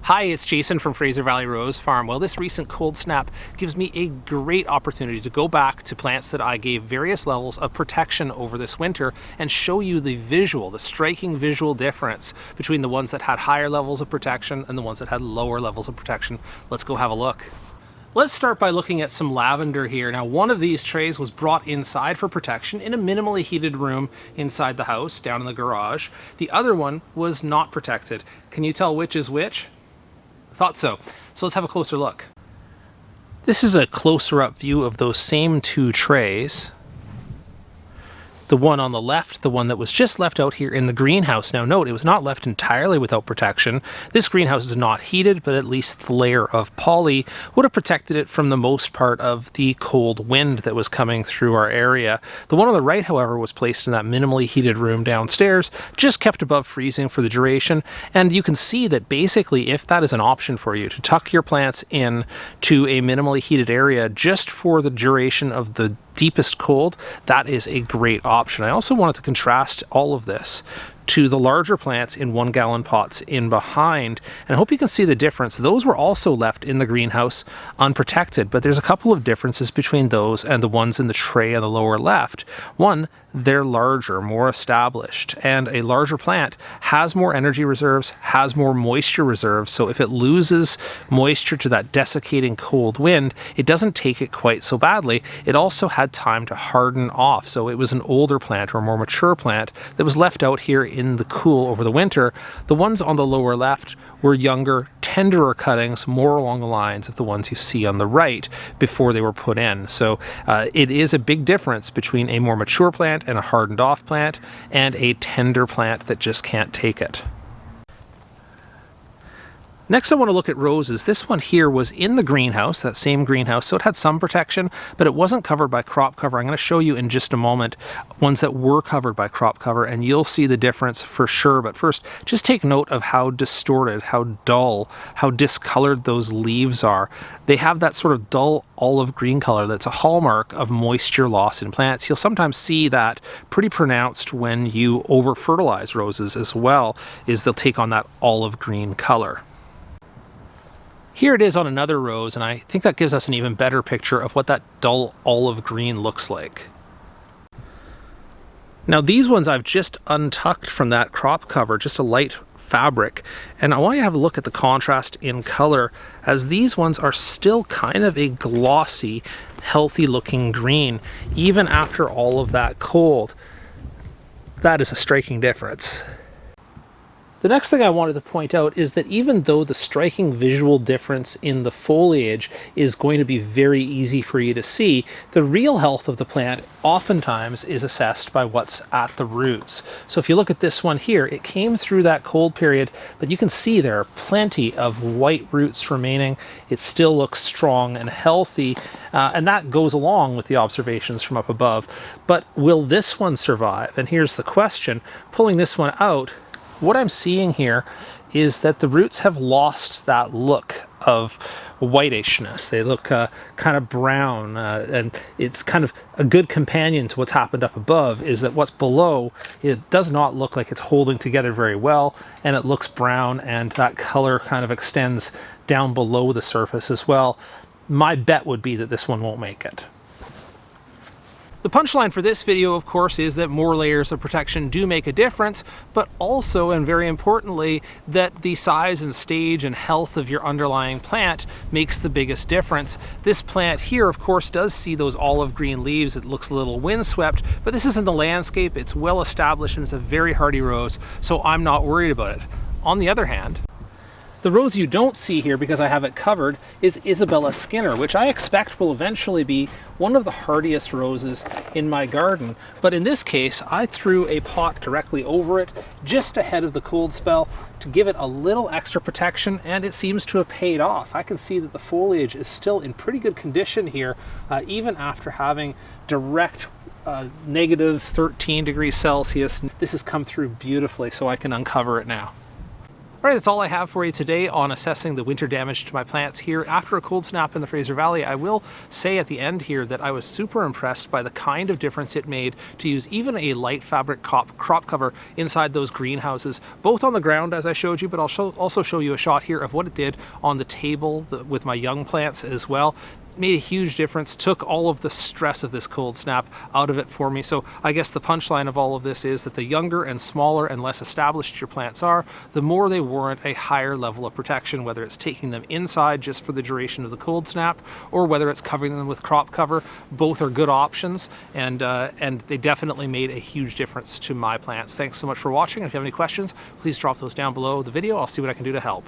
Hi, it's Jason from Fraser Valley Rose Farm. Well, this recent cold snap gives me a great opportunity to go back to plants that I gave various levels of protection over this winter and show you the striking visual difference between the ones that had higher levels of protection and the ones that had lower levels of protection. Let's go have a look. Let's start by looking at some lavender here. Now, one of these trays was brought inside for protection in a minimally heated room inside the house, down in the garage. The other one was not protected. Can you tell which is which? Thought so. So let's have a closer look. This is a closer up view of those same two trays. The one on the left, the one that was just left out here in the greenhouse. Now note, it was not left entirely without protection. This greenhouse is not heated, but at least the layer of poly would have protected it from the most part of the cold wind that was coming through our area. The one on the right, however, was placed in that minimally heated room downstairs, just kept above freezing for the duration. And you can see that basically, if that is an option for you, to tuck your plants in to a minimally heated area just for the duration of the deepest cold, that is a great option. I also wanted to contrast all of this to the larger plants in 1 gallon pots in behind, and I hope you can see the difference. Those were also left in the greenhouse unprotected, but there's a couple of differences between those and the ones in the tray on the lower left. One, they're larger, more established, and a larger plant has more energy reserves, has more moisture reserves, so if it loses moisture to that desiccating cold wind, it doesn't take it quite so badly. It also had time to harden off, so it was an older plant or a more mature plant that was left out here in the cool over the winter. The ones on the lower left were younger, tenderer cuttings, more along the lines of the ones you see on the right before they were put in. So it is a big difference between a more mature plant and a hardened off plant and a tender plant that just can't take it. Next, I want to look at roses. This one here was in the greenhouse, that same greenhouse, so it had some protection, but it wasn't covered by crop cover. I'm going to show you in just a moment ones that were covered by crop cover, and you'll see the difference for sure. But first, just take note of how distorted, how dull, how discolored those leaves are. They have that sort of dull olive green color that's a hallmark of moisture loss in plants. You'll sometimes see that pretty pronounced when you over-fertilize roses as well, is they'll take on that olive green color. Here it is on another rose, and I think that gives us an even better picture of what that dull olive green looks like. Now these ones I've just untucked from that crop cover, just a light fabric, and I want you to have a look at the contrast in color, as these ones are still kind of a glossy, healthy looking green, even after all of that cold. That is a striking difference. The next thing I wanted to point out is that even though the striking visual difference in the foliage is going to be very easy for you to see, the real health of the plant oftentimes is assessed by what's at the roots. So if you look at this one here, it came through that cold period, but you can see there are plenty of white roots remaining. It still looks strong and healthy, and that goes along with the observations from up above. But will this one survive? And here's the question. Pulling this one out, what I'm seeing here is that the roots have lost that look of whitishness. They look kind of brown, and it's kind of a good companion to what's happened up above, is that what's below, it does not look like it's holding together very well, and it looks brown, and that color kind of extends down below the surface as well. My bet would be that this one won't make it. The punchline for this video, of course, is that more layers of protection do make a difference, but also, and very importantly, that the size and stage and health of your underlying plant makes the biggest difference. This plant here, of course, does see those olive green leaves. It looks a little windswept, but this isn't the landscape. It's well established and it's a very hardy rose, so I'm not worried about it. On the other hand, the rose you don't see here, because I have it covered, is Isabella Skinner, which I expect will eventually be one of the hardiest roses in my garden. But in this case, I threw a pot directly over it just ahead of the cold spell to give it a little extra protection, and it seems to have paid off. I can see that the foliage is still in pretty good condition here, even after having direct negative 13 degrees Celsius. This has come through beautifully, so I can uncover it now. All right, that's all I have for you today on assessing the winter damage to my plants here after a cold snap in the Fraser Valley. I will say at the end here that I was super impressed by the kind of difference it made to use even a light fabric crop cover inside those greenhouses, both on the ground as I showed you, but I'll also show you a shot here of what it did on the table with my young plants as well. Made a huge difference, took all of the stress of this cold snap out of it for me. So I guess the punchline of all of this is that the younger and smaller and less established your plants are, the more they warrant a higher level of protection, whether it's taking them inside just for the duration of the cold snap or whether it's covering them with crop cover. Both are good options, and they definitely made a huge difference to my plants. Thanks so much for watching. If you have any questions, please drop those down below the video. I'll see what I can do to help.